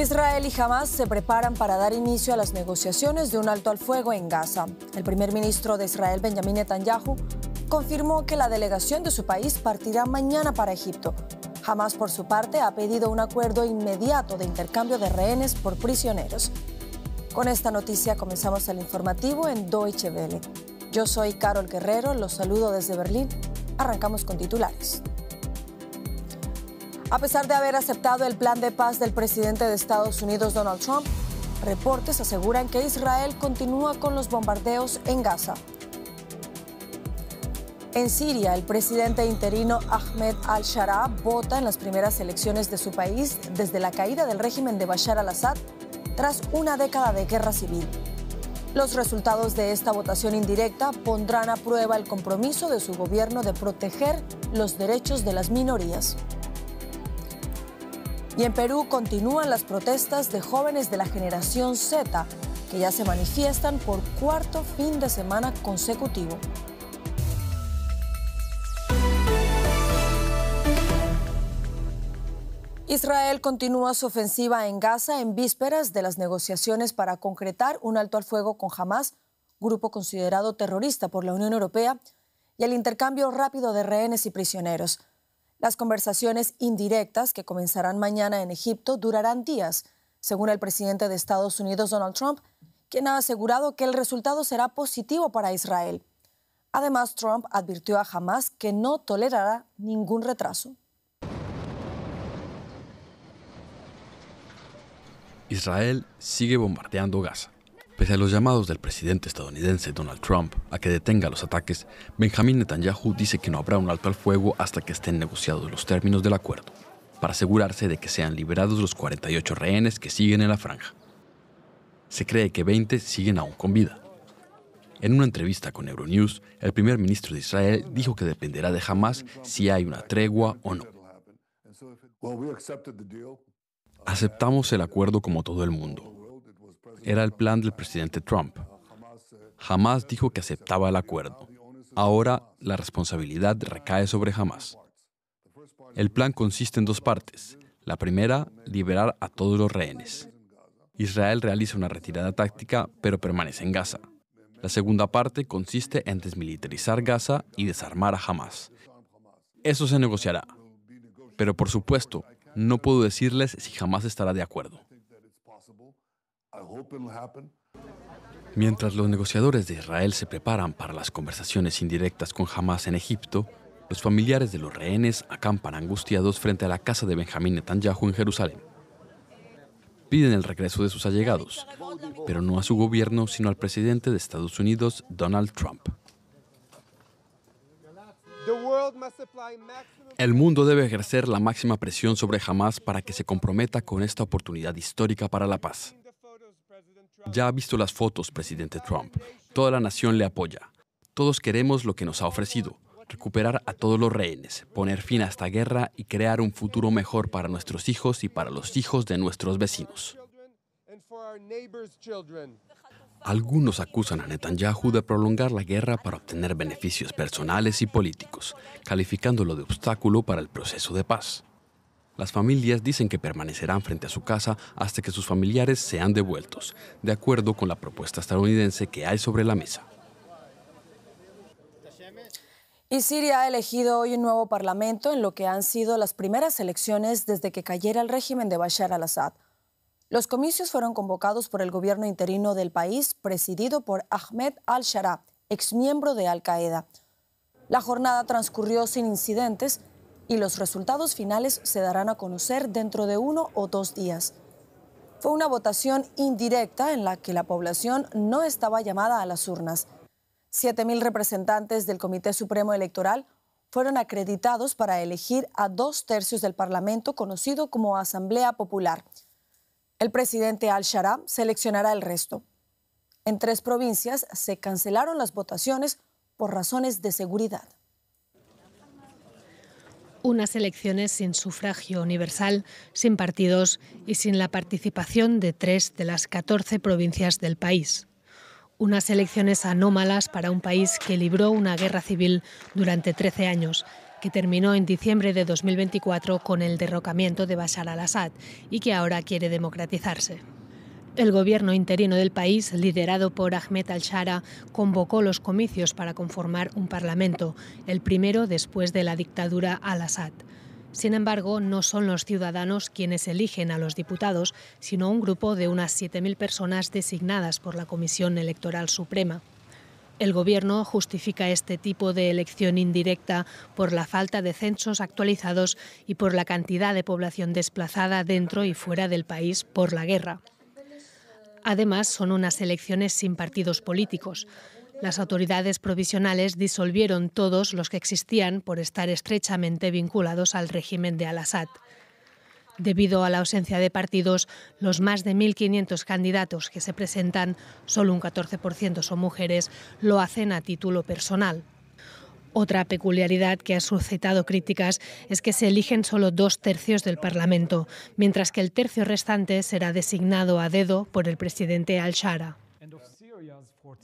Israel y Hamás se preparan para dar inicio a las negociaciones de un alto al fuego en Gaza. El primer ministro de Israel, Benjamin Netanyahu, confirmó que la delegación de su país partirá mañana para Egipto. Hamás, por su parte, ha pedido un acuerdo inmediato de intercambio de rehenes por prisioneros. Con esta noticia comenzamos el informativo en Deutsche Welle. Yo soy Carol Guerrero, los saludo desde Berlín. Arrancamos con titulares. A pesar de haber aceptado el plan de paz del presidente de Estados Unidos, Donald Trump, reportes aseguran que Israel continúa con los bombardeos en Gaza. En Siria, el presidente interino Ahmed al-Sharaa vota en las primeras elecciones de su país desde la caída del régimen de Bashar al-Assad tras una década de guerra civil. Los resultados de esta votación indirecta pondrán a prueba el compromiso de su gobierno de proteger los derechos de las minorías. Y en Perú continúan las protestas de jóvenes de la generación Z, que ya se manifiestan por cuarto fin de semana consecutivo. Israel continúa su ofensiva en Gaza en vísperas de las negociaciones para concretar un alto al fuego con Hamás, grupo considerado terrorista por la Unión Europea, y el intercambio rápido de rehenes y prisioneros. Las conversaciones indirectas, que comenzarán mañana en Egipto, durarán días, según el presidente de Estados Unidos, Donald Trump, quien ha asegurado que el resultado será positivo para Israel. Además, Trump advirtió a Hamás que no tolerará ningún retraso. Israel sigue bombardeando Gaza. Pese a los llamados del presidente estadounidense Donald Trump a que detenga los ataques, Benjamin Netanyahu dice que no habrá un alto al fuego hasta que estén negociados los términos del acuerdo, para asegurarse de que sean liberados los 48 rehenes que siguen en la franja. Se cree que 20 siguen aún con vida. En una entrevista con Euronews, el primer ministro de Israel dijo que dependerá de Hamás si hay una tregua o no. Aceptamos el acuerdo como todo el mundo. Era el plan del presidente Trump. Hamás dijo que aceptaba el acuerdo. Ahora la responsabilidad recae sobre Hamás. El plan consiste en dos partes. La primera, liberar a todos los rehenes. Israel realiza una retirada táctica, pero permanece en Gaza. La segunda parte consiste en desmilitarizar Gaza y desarmar a Hamás. Eso se negociará. Pero por supuesto, no puedo decirles si Hamás estará de acuerdo. Mientras los negociadores de Israel se preparan para las conversaciones indirectas con Hamás en Egipto, los familiares de los rehenes acampan angustiados frente a la casa de Benjamin Netanyahu en Jerusalén. Piden el regreso de sus allegados, pero no a su gobierno, sino al presidente de Estados Unidos, Donald Trump. El mundo debe ejercer la máxima presión sobre Hamás para que se comprometa con esta oportunidad histórica para la paz. Ya ha visto las fotos, presidente Trump. Toda la nación le apoya. Todos queremos lo que nos ha ofrecido: recuperar a todos los rehenes, poner fin a esta guerra y crear un futuro mejor para nuestros hijos y para los hijos de nuestros vecinos. Algunos acusan a Netanyahu de prolongar la guerra para obtener beneficios personales y políticos, calificándolo de obstáculo para el proceso de paz. Las familias dicen que permanecerán frente a su casa hasta que sus familiares sean devueltos, de acuerdo con la propuesta estadounidense que hay sobre la mesa. Y Siria ha elegido hoy un nuevo parlamento en lo que han sido las primeras elecciones desde que cayera el régimen de Bashar al-Assad. Los comicios fueron convocados por el gobierno interino del país, presidido por Ahmed al-Sharaa, exmiembro de Al-Qaeda. La jornada transcurrió sin incidentes y los resultados finales se darán a conocer dentro de 1 o 2 días. Fue una votación indirecta en la que la población no estaba llamada a las urnas. 7.000 representantes del Comité Supremo Electoral fueron acreditados para elegir a 2/3 del Parlamento, conocido como Asamblea Popular. El presidente al-Sharaa seleccionará el resto. En 3 provincias se cancelaron las votaciones por razones de seguridad. Unas elecciones sin sufragio universal, sin partidos y sin la participación de 3 de las 14 provincias del país. Unas elecciones anómalas para un país que libró una guerra civil durante 13 años, que terminó en diciembre de 2024 con el derrocamiento de Bashar al-Assad y que ahora quiere democratizarse. El gobierno interino del país, liderado por Ahmed al-Shara, convocó los comicios para conformar un parlamento, el primero después de la dictadura al-Assad. Sin embargo, no son los ciudadanos quienes eligen a los diputados, sino un grupo de unas 7.000 personas designadas por la Comisión Electoral Suprema. El gobierno justifica este tipo de elección indirecta por la falta de censos actualizados y por la cantidad de población desplazada dentro y fuera del país por la guerra. Además, son unas elecciones sin partidos políticos. Las autoridades provisionales disolvieron todos los que existían por estar estrechamente vinculados al régimen de al-Assad. Debido a la ausencia de partidos, los más de 1.500 candidatos que se presentan, solo un 14% son mujeres, lo hacen a título personal. Otra peculiaridad que ha suscitado críticas es que se eligen solo 2/3 del Parlamento, mientras que el tercio restante será designado a dedo por el presidente al-Shara.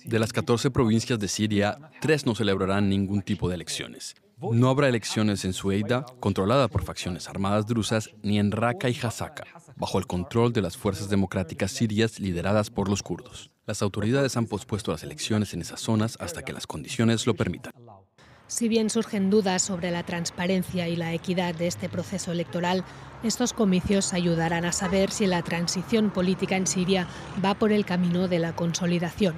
De las 14 provincias de Siria, 3 no celebrarán ningún tipo de elecciones. No habrá elecciones en Sueida, controlada por facciones armadas drusas, ni en Raqqa y Hasaka, bajo el control de las fuerzas democráticas sirias lideradas por los kurdos. Las autoridades han pospuesto las elecciones en esas zonas hasta que las condiciones lo permitan. Si bien surgen dudas sobre la transparencia y la equidad de este proceso electoral, estos comicios ayudarán a saber si la transición política en Siria va por el camino de la consolidación.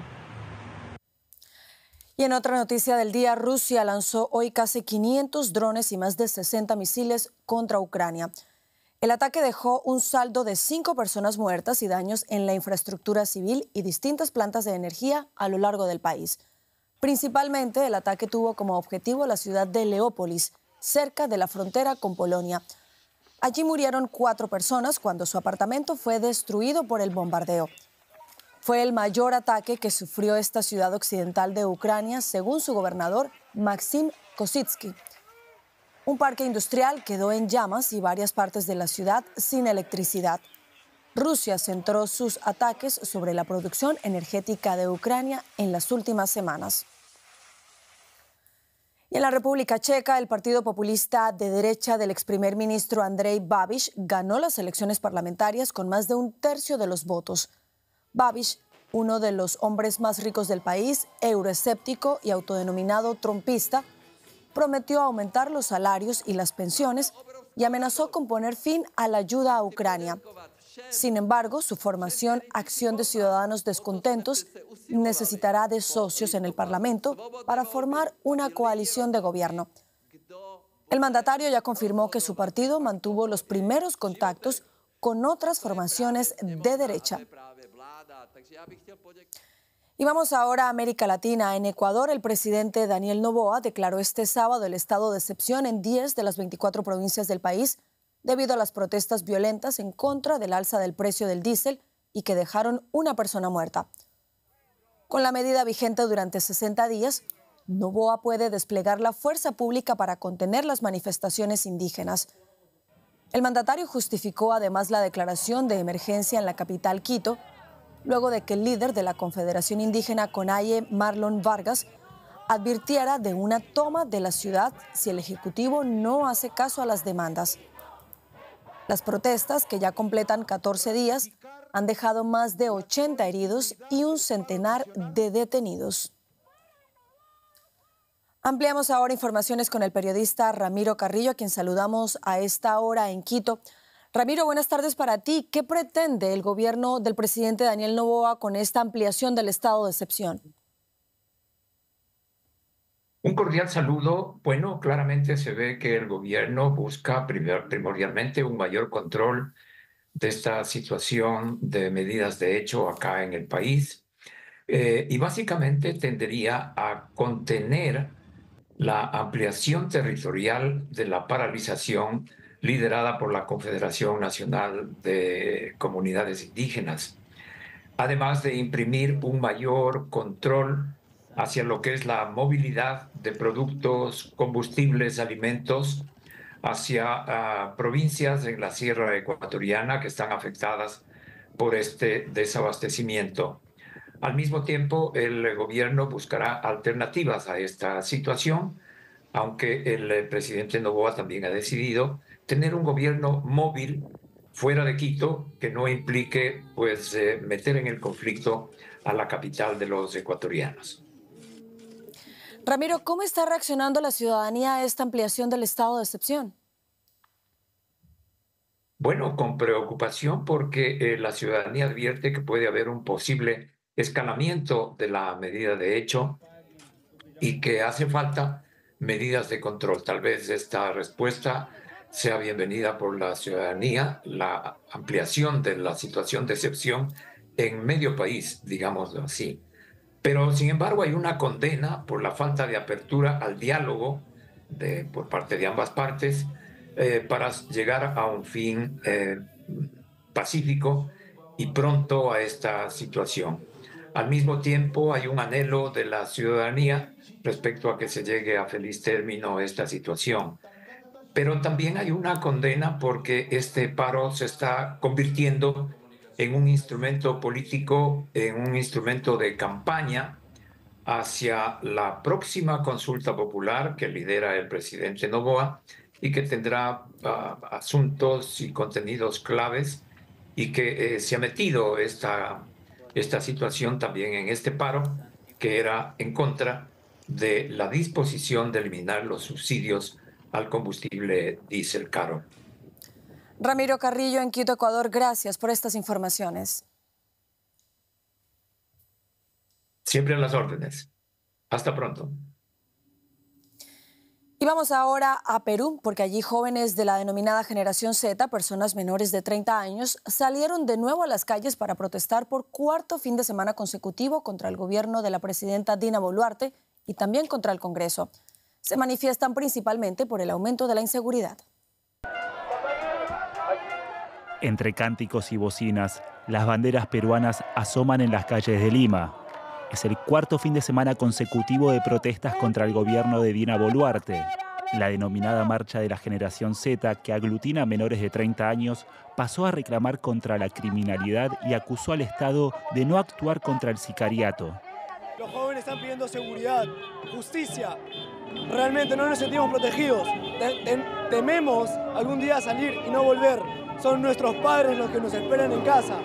Y en otra noticia del día, Rusia lanzó hoy casi 500 drones y más de 60 misiles contra Ucrania. El ataque dejó un saldo de 5 personas muertas y daños en la infraestructura civil y distintas plantas de energía a lo largo del país. Principalmente, el ataque tuvo como objetivo la ciudad de Leópolis, cerca de la frontera con Polonia. Allí murieron 4 personas cuando su apartamento fue destruido por el bombardeo. Fue el mayor ataque que sufrió esta ciudad occidental de Ucrania, según su gobernador, Maxim Kosytsky. Un parque industrial quedó en llamas y varias partes de la ciudad sin electricidad. Rusia centró sus ataques sobre la producción energética de Ucrania en las últimas semanas. Y en la República Checa, el partido populista de derecha del ex primer ministro Andrej Babiš ganó las elecciones parlamentarias con más de 1/3 de los votos. Babiš, uno de los hombres más ricos del país, euroescéptico y autodenominado trumpista, prometió aumentar los salarios y las pensiones y amenazó con poner fin a la ayuda a Ucrania. Sin embargo, su formación Acción de Ciudadanos Descontentos necesitará de socios en el Parlamento para formar una coalición de gobierno. El mandatario ya confirmó que su partido mantuvo los primeros contactos con otras formaciones de derecha. Y vamos ahora a América Latina. En Ecuador, el presidente Daniel Noboa declaró este sábado el estado de excepción en 10 de las 24 provincias del país debido a las protestas violentas en contra del alza del precio del diésel y que dejaron una persona muerta. Con la medida vigente durante 60 días, Noboa puede desplegar la fuerza pública para contener las manifestaciones indígenas. El mandatario justificó además la declaración de emergencia en la capital Quito, luego de que el líder de la Confederación Indígena Conaye, Marlon Vargas, advirtiera de una toma de la ciudad si el Ejecutivo no hace caso a las demandas. Las protestas, que ya completan 14 días, han dejado más de 80 heridos y un centenar de detenidos. Ampliamos ahora informaciones con el periodista Ramiro Carrillo, a quien saludamos a esta hora en Quito. Ramiro, buenas tardes para ti. ¿Qué pretende el gobierno del presidente Daniel Noboa con esta ampliación del estado de excepción? Un cordial saludo. Bueno, claramente se ve que el gobierno busca primordialmente un mayor control de esta situación de medidas de hecho acá en el país y básicamente tendería a contener la ampliación territorial de la paralización liderada por la Confederación Nacional de Comunidades Indígenas, además de imprimir un mayor control hacia lo que es la movilidad de productos, combustibles, alimentos, hacia provincias en la Sierra Ecuatoriana que están afectadas por este desabastecimiento. Al mismo tiempo, el gobierno buscará alternativas a esta situación aunque el presidente Noboa también ha decidido tener un gobierno móvil fuera de Quito que no implique pues, meter en el conflicto a la capital de los ecuatorianos. Ramiro, ¿cómo está reaccionando la ciudadanía a esta ampliación del estado de excepción? Bueno, con preocupación porque la ciudadanía advierte que puede haber un posible escalamiento de la medida de hecho y que hace falta medidas de control. Tal vez esta respuesta sea bienvenida por la ciudadanía, la ampliación de la situación de excepción en medio país, digámoslo así. Pero, sin embargo, hay una condena por la falta de apertura al diálogo por parte de ambas partes para llegar a un fin pacífico y pronto a esta situación. Al mismo tiempo, hay un anhelo de la ciudadanía respecto a que se llegue a feliz término esta situación. Pero también hay una condena porque este paro se está convirtiendo en un instrumento político, en un instrumento de campaña hacia la próxima consulta popular que lidera el presidente Noboa y que tendrá asuntos y contenidos claves y que se ha metido esta situación también en este paro que era en contra de la disposición de eliminar los subsidios al combustible diésel caro. Ramiro Carrillo en Quito, Ecuador, gracias por estas informaciones. Siempre a las órdenes. Hasta pronto. Y vamos ahora a Perú, porque allí jóvenes de la denominada Generación Z, personas menores de 30 años, salieron de nuevo a las calles para protestar por cuarto fin de semana consecutivo contra el gobierno de la presidenta Dina Boluarte y también contra el Congreso. Se manifiestan principalmente por el aumento de la inseguridad. Entre cánticos y bocinas, las banderas peruanas asoman en las calles de Lima. Es el cuarto fin de semana consecutivo de protestas contra el gobierno de Dina Boluarte. La denominada Marcha de la Generación Z, que aglutina a menores de 30 años, pasó a reclamar contra la criminalidad y acusó al Estado de no actuar contra el sicariato. Los jóvenes están pidiendo seguridad, justicia. Realmente no nos sentimos protegidos. Tememos algún día salir y no volver. Son nuestros padres los que nos esperan en casa.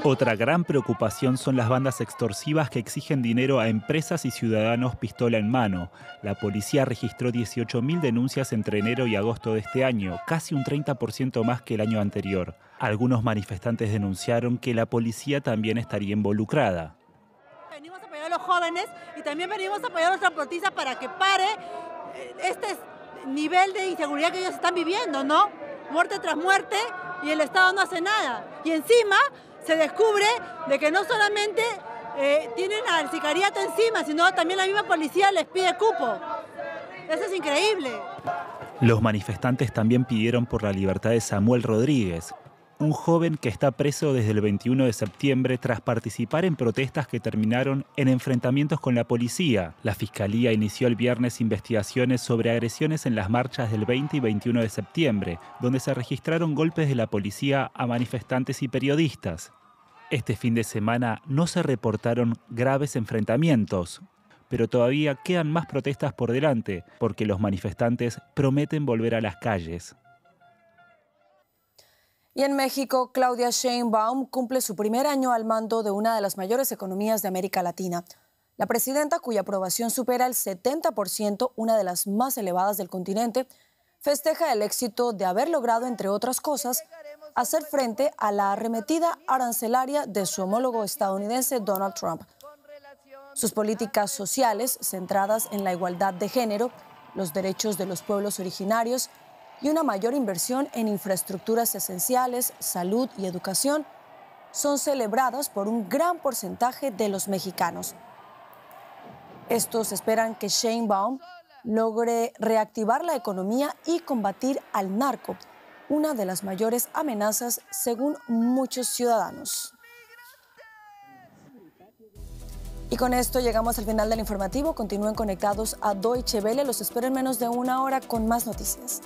Otra gran preocupación son las bandas extorsivas que exigen dinero a empresas y ciudadanos pistola en mano. La policía registró 18.000 denuncias entre enero y agosto de este año, casi un 30% más que el año anterior. Algunos manifestantes denunciaron que la policía también estaría involucrada. Venimos a apoyar a los jóvenes y también venimos a apoyar a los transportistas para que pare este nivel de inseguridad que ellos están viviendo, ¿no? Muerte tras muerte y el Estado no hace nada. Y encima se descubre de que no solamente tienen al sicariato encima, sino también la misma policía les pide cupo. Eso es increíble. Los manifestantes también pidieron por la libertad de Samuel Rodríguez, un joven que está preso desde el 21 de septiembre tras participar en protestas que terminaron en enfrentamientos con la policía. La Fiscalía inició el viernes investigaciones sobre agresiones en las marchas del 20 y 21 de septiembre, donde se registraron golpes de la policía a manifestantes y periodistas. Este fin de semana no se reportaron graves enfrentamientos, pero todavía quedan más protestas por delante, porque los manifestantes prometen volver a las calles. Y en México, Claudia Sheinbaum cumple su primer año al mando de una de las mayores economías de América Latina. La presidenta, cuya aprobación supera el 70%, una de las más elevadas del continente, festeja el éxito de haber logrado, entre otras cosas, hacer frente a la arremetida arancelaria de su homólogo estadounidense Donald Trump. Sus políticas sociales, centradas en la igualdad de género, los derechos de los pueblos originarios y una mayor inversión en infraestructuras esenciales, salud y educación, son celebradas por un gran porcentaje de los mexicanos. Estos esperan que Sheinbaum logre reactivar la economía y combatir al narco, una de las mayores amenazas según muchos ciudadanos. Y con esto llegamos al final del informativo. Continúen conectados a Deutsche Welle. Los espero en menos de una hora con más noticias.